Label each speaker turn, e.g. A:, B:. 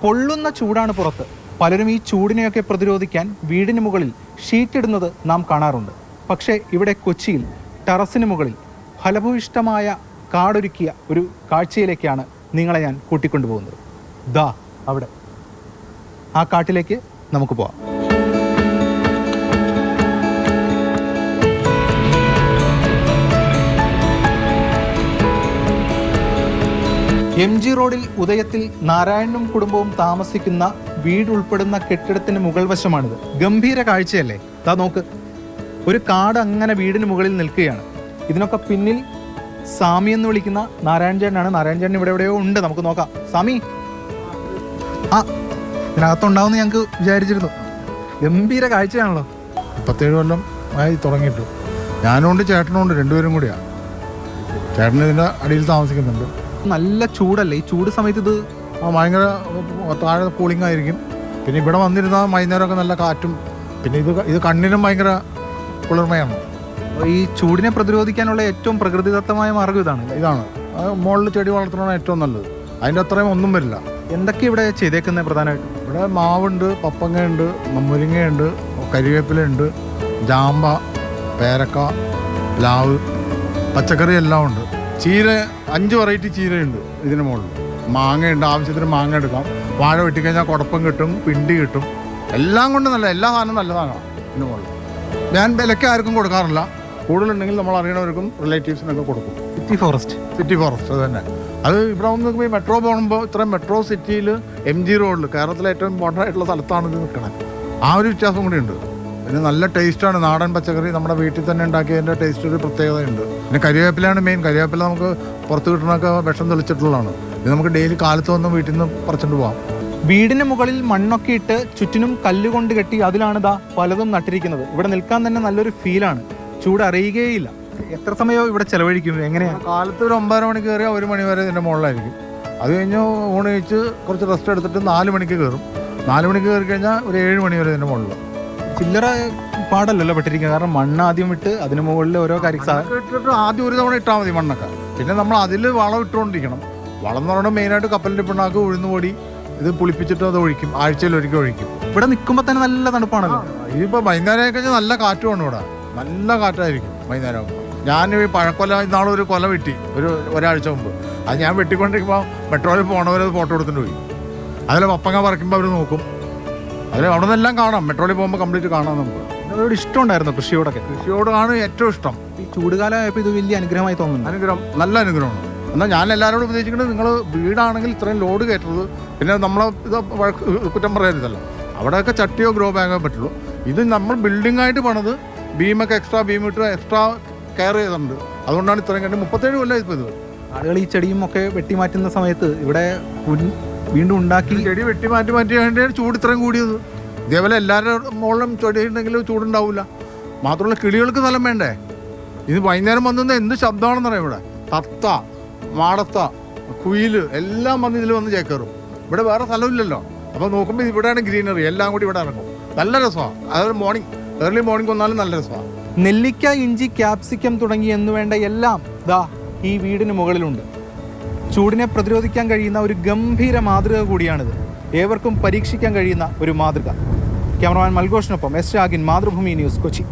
A: പൊള്ളുന്ന ചൂടാണ് പുറത്ത്. പലരും ഈ ചൂടിനെയൊക്കെ പ്രതിരോധിക്കാൻ വീടിന് മുകളിൽ ഷീറ്റിടുന്നത് നാം കാണാറുണ്ട്. പക്ഷേ ഇവിടെ കൊച്ചിയിൽ ടെറസിന് മുകളിൽ ഫലഭൂയിഷ്ടമായ കാടൊരുക്കിയ ഒരു കാഴ്ചയിലേക്കാണ് നിങ്ങളെ ഞാൻ കൂട്ടിക്കൊണ്ടുപോകുന്നത്. ദാ അവിടെ ആ കാട്ടിലേക്ക് നമുക്ക് പോവാം. MG റോഡിൽ ഉദയത്തിൽ നാരായണനും കുടുംബവും താമസിക്കുന്ന വീട് ഉൾപ്പെടുന്ന കെട്ടിടത്തിന് മുകൾ വശമാണിത്. ഗംഭീര കാഴ്ചയല്ലേ? ദാ നോക്ക്, ഒരു കാട് അങ്ങനെ വീടിന് മുകളിൽ നിൽക്കുകയാണ്. ഇതിനൊക്കെ പിന്നിൽ സാമി എന്ന് വിളിക്കുന്ന നാരായണ ചേട്ടനാണ്. നാരായണ ചേട്ടൻ ഇവിടെ എവിടെയോ ഉണ്ട്, നമുക്ക് നോക്കാം. സാമി, ആ ഇതിനകത്തുണ്ടാവുമെന്ന് ഞങ്ങൾക്ക് വിചാരിച്ചിരുന്നു. ഗംഭീര കാഴ്ചയാണല്ലോ.
B: 37 കൊല്ലം ആയി തുടങ്ങിയിട്ടു. ഞാനുണ്ട് ചേട്ടനുണ്ട്, രണ്ടുപേരും കൂടിയാണ്. ചേട്ടൻ ഇതിൻ്റെ അടിയിൽ താമസിക്കുന്നുണ്ട്.
A: നല്ല ചൂടല്ലേ? ഈ ചൂട് സമയത്ത് ഇത്
B: ഭയങ്കര താഴെ കൂളിംഗ് ആയിരിക്കും. പിന്നെ ഇവിടെ വന്നിരുന്നാൽ വൈകുന്നേരമൊക്കെ നല്ല കാറ്റും. പിന്നെ ഇത് കണ്ണിനും ഭയങ്കര കുളിർമയാണ്.
A: ഈ ചൂടിനെ പ്രതിരോധിക്കാനുള്ള ഏറ്റവും പ്രകൃതിദത്തമായ മാർഗ്ഗം ഇതാണ്.
B: മുകളിൽ ചെടി വളർത്തണതാണ് ഏറ്റവും നല്ലത്. അതിൻ്റെ അത്രയും ഒന്നും വരില്ല.
A: എന്തൊക്കെ ഇവിടെ ചെയ്തേക്കുന്നത്? പ്രധാനമായിട്ടും
B: ഇവിടെ മാവുണ്ട്, പപ്പങ്ങയുണ്ട്, മുരിങ്ങയുണ്ട്, കരിവേപ്പിലുണ്ട്, ജാമ്പ, പേരക്ക, പ്ലാവ്, പച്ചക്കറി എല്ലാം ഉണ്ട്. ചീര 5 വെറൈറ്റി ചീരയുണ്ട് ഇതിന് മുകളിൽ. മാങ്ങയുണ്ട്, ആവശ്യത്തിന് മാങ്ങ എടുക്കാം. വാഴ വെട്ടിക്കഴിഞ്ഞാൽ കുടപ്പം കിട്ടും, പിണ്ടി കിട്ടും. എല്ലാം കൊണ്ട് എല്ലാ സാധനവും നല്ലതാണ് ഇതിന് മുകളിൽ. ഞാൻ വിലയ്ക്ക് ആർക്കും കൊടുക്കാറില്ല. കൂടുതലുണ്ടെങ്കിൽ നമ്മൾ അറിയണവർക്കും റിലേറ്റീവ്സിനൊക്കെ കൊടുക്കും. സിറ്റി ഫോറസ്റ്റ് അത് തന്നെ. അത് ഇവിടെ വന്ന് മെട്രോ പോകുമ്പോൾ ഇത്രയും മെട്രോ സിറ്റിയിൽ MG റോഡിൽ കേരളത്തിലെ ഏറ്റവും ഇമ്പോർട്ടൻ്റ് ആയിട്ടുള്ള സ്ഥലത്താണ് ഇത് നിൽക്കണത്. ആ ഒരു വ്യത്യാസം കൂടി ഉണ്ട്. പിന്നെ നല്ല ടേസ്റ്റാണ്. നാടൻ പച്ചക്കറി നമ്മുടെ വീട്ടിൽ തന്നെ ഉണ്ടാക്കിയതിൻ്റെ ടേസ്റ്റ് ഒരു പ്രത്യേകതയുണ്ട്. പിന്നെ കരിവേപ്പിലാണ് മെയിൻ. കരിവേപ്പില നമുക്ക് പുറത്ത് കിട്ടണമൊക്കെ വിഷം തെളിച്ചിട്ടുള്ളതാണ്. ഇത് നമുക്ക് ഡെയിലി കാലത്ത് വന്ന് വീട്ടിൽ നിന്ന് പറിച്ചുകൊണ്ട് പോകാം.
A: വീടിന് മുകളിൽ മണ്ണൊക്കെ ഇട്ട് ചുറ്റിനും കല്ലുകൊണ്ട് കെട്ടി അതിലാണ് ഇതാ പലതും നട്ടിരിക്കുന്നത്. ഇവിടെ നിൽക്കാൻ തന്നെ നല്ലൊരു ഫീലാണ്. ചൂട് അറിയുകയില്ല. എത്ര സമയം ഇവിടെ ചെലവഴിക്കും? എങ്ങനെയാണ്?
B: കാലത്ത് ഒരു 9:30 മണിക്ക് കയറിയാൽ 1 മണി വരെ ഇതിൻ്റെ മുകളിലായിരിക്കും. അത് കഴിഞ്ഞ് ഊണ് കഴിച്ച് കുറച്ച് റെസ്റ്റ് എടുത്തിട്ട് 4 മണിക്ക് കയറും. 4 മണിക്ക് കയറി കഴിഞ്ഞാൽ ഒരു 7 മണി വരെ ഇതിൻ്റെ മുകളിൽ.
A: ചില്ലറ പാടല്ലല്ലോ പെട്ടിരിക്കുക. കാരണം മണ്ണ് ആദ്യം ഇട്ട് അതിന് മുകളിൽ ഓരോ കാര്യം
B: ഇട്ടിട്ട് ആദ്യം ഒരു തവണ ഇട്ടാൽ മതി മണ്ണൊക്കെ. പിന്നെ നമ്മൾ അതിൽ വളം ഇട്ടുകൊണ്ടിരിക്കണം. വളം എന്ന് പറയുന്നത് മെയിനായിട്ട് കപ്പലിൻ്റെ പിണ്ണാക്ക്, ഉഴുന്നുപൊടി, ഇത് പുളിപ്പിച്ചിട്ട് അത് ഒഴിക്കും. ആഴ്ചയിൽ ഒരിക്കൽ ഒഴിക്കും.
A: ഇവിടെ നിൽക്കുമ്പോൾ തന്നെ നല്ല തണുപ്പാണല്ലോ.
B: ഇതിപ്പോൾ വൈകുന്നേരം കഴിഞ്ഞാൽ നല്ല കാറ്റുമാണ്. ഇവിടെ നല്ല കാറ്റായിരിക്കും വൈകുന്നേരം. ഞാൻ ഈ പഴക്കൊല ഇന്നാളും ഒരു കൊല വെട്ടി ഒരാഴ്ച മുമ്പ്. അത് ഞാൻ വെട്ടിക്കൊണ്ടിരിക്കുമ്പോൾ മെട്രോയിൽ പോകണവരത് ഫോട്ടോ എടുത്തിട്ട് പോയി. അതിൽ പപ്പങ്ങ പറിക്കുമ്പോൾ അവർ നോക്കും. അതിൽ അവിടെ നിന്നെല്ലാം കാണാം. മെട്രോയിൽ പോകുമ്പോൾ കംപ്ലീറ്റ് കാണാം. നമുക്ക്
A: അവരോട് ഇഷ്ടമുണ്ടായിരുന്നു കൃഷിയോടൊക്കെ?
B: കൃഷിയോടാണ് ഏറ്റവും ഇഷ്ടം.
A: ഈ ചൂടുകാലമായപ്പോൾ ഇത് വലിയ അനുഗ്രഹമായി തോന്നുന്നു.
B: അനുഗ്രഹം, നല്ല അനുഗ്രഹമാണ്. എന്നാൽ ഞാൻ എല്ലാവരോടും ഉപദേശിക്കുന്നത്, നിങ്ങൾ വീടാണെങ്കിൽ ഇത്രയും ലോഡ് കയറ്റരുത്. പിന്നെ നമ്മളെ ഇത് കുറ്റം പറയരുതല്ലോ. അവിടെയൊക്കെ ചട്ടിയോ ഗ്രോ ബാഗോ പറ്റുള്ളൂ. ഇത് നമ്മൾ ബിൽഡിംഗ് ആയിട്ട് പണിത് ബീമൊക്കെ എക്സ്ട്രാ ബീം ഇട്ട് എക്സ്ട്രാ കെയർ ചെയ്തിട്ടുണ്ട്. അതുകൊണ്ടാണ് ഇത്രയും കണ്ട് 37 കൊല്ലം ഇപ്പോൾ ഇത്.
A: ആളുകൾ ഈ ചെടിയും ഒക്കെ വെട്ടിമാറ്റുന്ന സമയത്ത് ഇവിടെ വീണ്ടും ഉണ്ടാക്കി
B: ചെടി വെട്ടിമാറ്റി വേണ്ടിയാണ് ചൂട് ഇത്രയും കൂടിയത്. ഇതേപോലെ എല്ലാവരുടെ മുകളിലും ചെടി ഉണ്ടെങ്കിലും ചൂടുണ്ടാവില്ല. മാത്രമല്ല കിളികൾക്ക് സ്ഥലം വേണ്ടേ? ഇത് വൈകുന്നേരം വന്നത് എന്ത് ശബ്ദമാണെന്നറിയാം. ഇവിടെ തത്ത, മാടത്ത, കുയിൽ എല്ലാം വന്ന് ഇതിൽ വന്ന് ചേക്കേറും. ഇവിടെ വേറെ സ്ഥലമില്ലല്ലോ. അപ്പോൾ നോക്കുമ്പോൾ ഇവിടെയാണ് ഗ്രീനറി. എല്ലാം കൂടി ഇവിടെ ഇറങ്ങും. നല്ല രസമാണ്. അതൊരു ഏർലി മോർണിംഗ് വന്നാലും നല്ല രസമാണ്.
A: നെല്ലിക്ക, ഇഞ്ചി, ക്യാപ്സിക്കം തുടങ്ങി എന്ന് വേണ്ട എല്ലാം ദാ ഈ വീടിന് മുകളിലുണ്ട്. ചൂടിനെ പ്രതിരോധിക്കാൻ കഴിയുന്ന ഒരു ഗംഭീര മാതൃക കൂടിയാണിത്. ഏവർക്കും പരീക്ഷിക്കാൻ കഴിയുന്ന ഒരു മാതൃക. ക്യാമറമാൻ മൽഘോഷിനൊപ്പം S. രാഗിൻ, മാതൃഭൂമി ന്യൂസ്, കൊച്ചി.